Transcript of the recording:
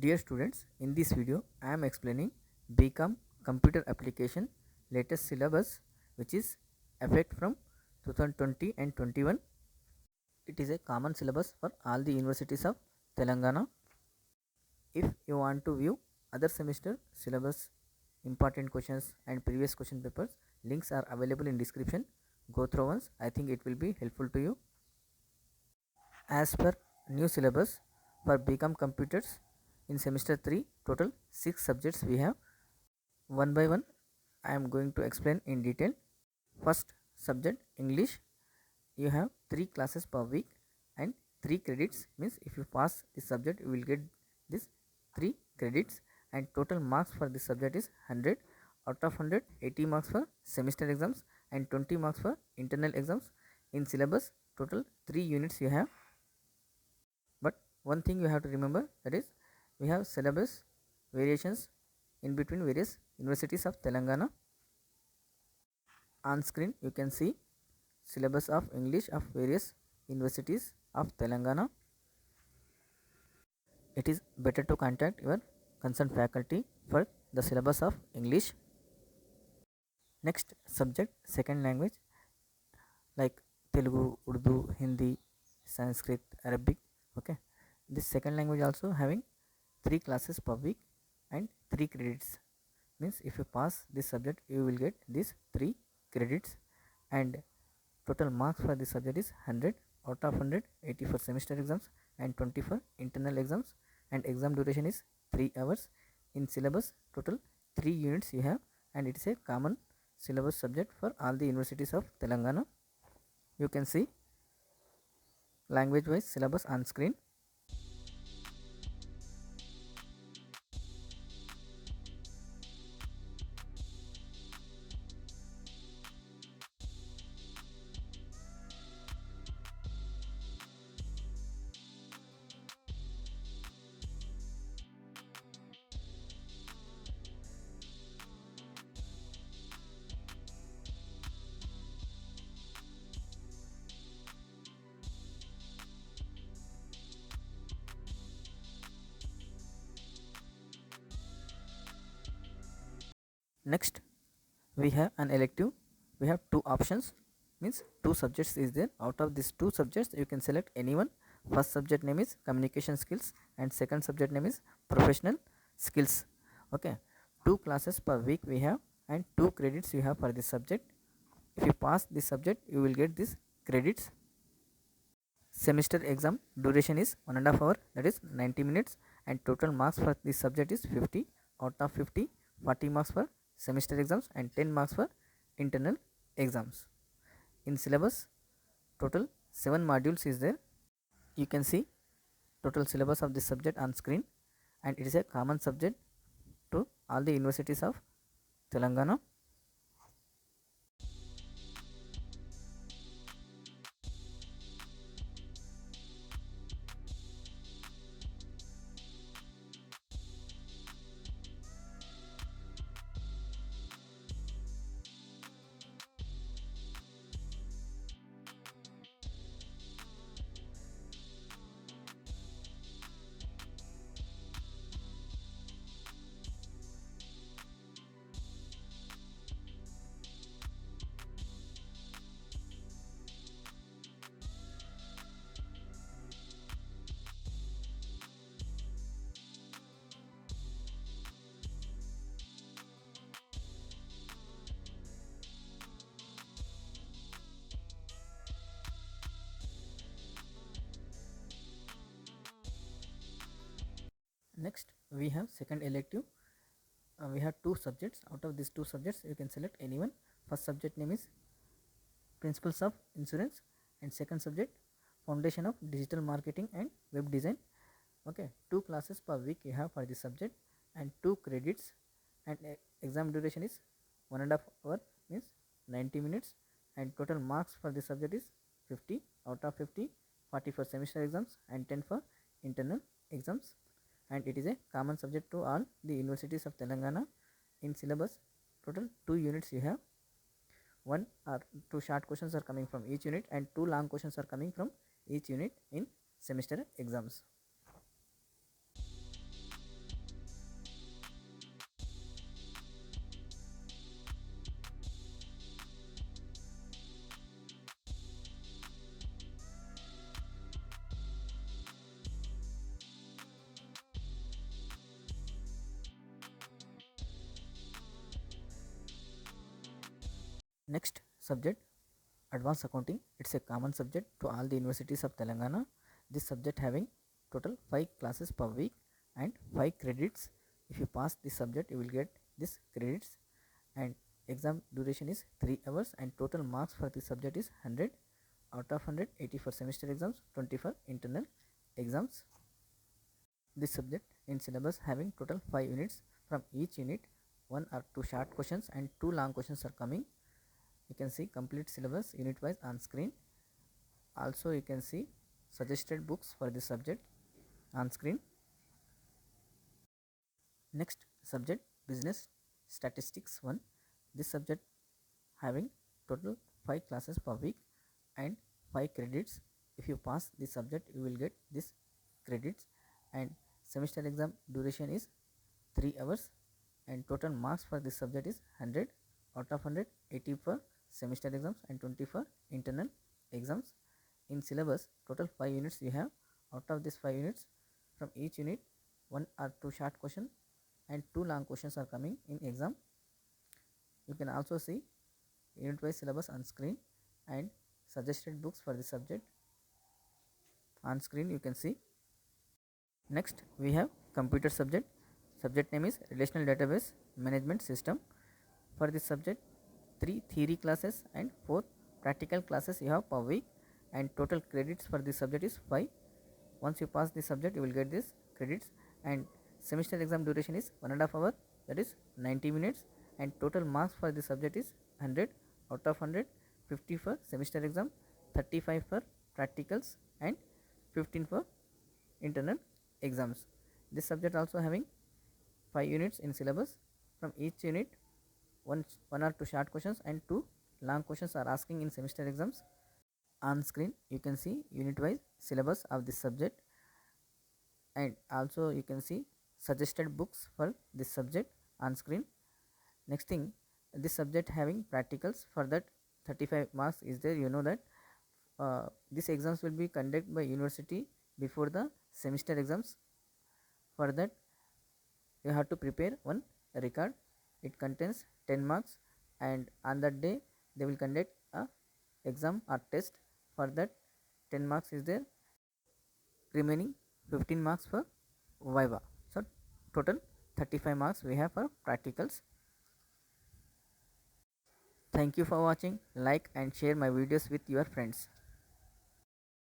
Dear students, in this video I am explaining BCom Computer Application latest syllabus, which is effect from 2020 and 21. It is a common syllabus for all the universities of Telangana. If you want to view other semester syllabus, important questions and previous question papers, links are available in description. Go through once. I think it will be helpful to you. As per new syllabus for BCom Computers, in semester 3 total 6 subjects we have. One by one I am going to explain in detail. First subject, English. You have 3 classes per week and 3 credits, means if you pass this subject you will get this 3 credits, and total marks for this subject is 100. Out of 100, 80 marks for semester exams and 20 marks for internal exams. In syllabus total 3 units you have. But one thing you have to remember, that is we have syllabus variations in between various universities of Telangana. On screen you can see syllabus of English of various universities of Telangana. It is better to contact your concerned faculty for the syllabus of English. Next subject, second language, like Telugu, Urdu, Hindi, Sanskrit, Arabic. Okay, this second language also having 3 classes per week and 3 credits, means if you pass this subject you will get these 3 credits, and total marks for this subject is 100. Out of 100, 80 for semester exams and 20 for internal exams, and exam duration is 3 hours. In syllabus total 3 units you have, and it is a common syllabus subject for all the universities of Telangana. You can see language wise syllabus on screen. Next we have an elective. We have 2 options, means 2 subjects is there. Out of these 2 subjects you can select anyone. First subject name is communication skills and second subject name is professional skills. Okay, 2 classes per week we have and 2 credits you have for this subject. If you pass this subject you will get this credits. Semester exam duration is 1.5 hour, that is 90 minutes, and total marks for this subject is 50. Out of 50, 40 marks for semester exams and 10 marks for internal exams. In syllabus total 7 modules is there. You can see total syllabus of this subject on screen, and it is a common subject to all the universities of Telangana. Next we have second elective. We have 2 subjects. Out of these 2 subjects you can select anyone. First subject name is principles of insurance, and second subject foundation of digital marketing and web design. Okay, 2 classes per week you have for this subject and 2 credits, and exam duration is 1.5 hour, means 90 minutes, and total marks for this subject is 50. Out of 50, 40 for semester exams and 10 for internal exams, and it is a common subject to all the universities of Telangana. In syllabus total 2 units you have. 1 or 2 short questions are coming from each unit and 2 long questions are coming from each unit in semester exams. Next subject, advanced accounting. It's a common subject to all the universities of Telangana. This subject having total 5 classes per week and 5 credits. If you pass this subject, you will get this credits, and exam duration is 3 hours, and total marks for this subject is 100 out of 100, 80 for semester exams, 20 for internal exams. This subject in syllabus having total 5 units. From each unit, 1 or 2 short questions and 2 long questions are coming. You can see complete syllabus unit wise on screen. Also you can see suggested books for this subject on screen. Next subject, business statistics 1. This subject having total 5 classes per week and 5 credits. If you pass this subject, you will get this credits, and semester exam duration is 3 hours, and total marks for this subject is 100 out of 100, 80 for semester exams and 20 for internal exams. In syllabus, total 5 units you have. Out of these 5 units, from each unit, 1 or 2 short questions and 2 long questions are coming in exam. You can also see unit wise syllabus on screen and suggested books for the subject on screen you can see. Next we have computer subject. Subject name is relational database management system. For this subject, 3 theory classes and 4 practical classes you have per week, and total credits for this subject is 5. Once you pass this subject, you will get this credits, and semester exam duration is 1.5 hour, that is 90 minutes, and total marks for this subject is 100 out of 100, 50 for semester exam, 35 for practicals, and 15 for internal exams. This subject also having 5 units in syllabus. From each unit, one or two short questions and 2 long questions are asking in semester exams. On screen you can see unit wise syllabus of this subject, and also you can see suggested books for this subject on screen. Next thing, this subject having practicals. For that, 35 marks is there. You know that these exams will be conducted by university before the semester exams. For that, you have to prepare one record. It contains 10 marks, and on that day they will conduct a exam or test. For that, 10 marks is there, remaining 15 marks for viva. So total 35 marks we have for practicals. Thank you for watching. Like and share my videos with your friends.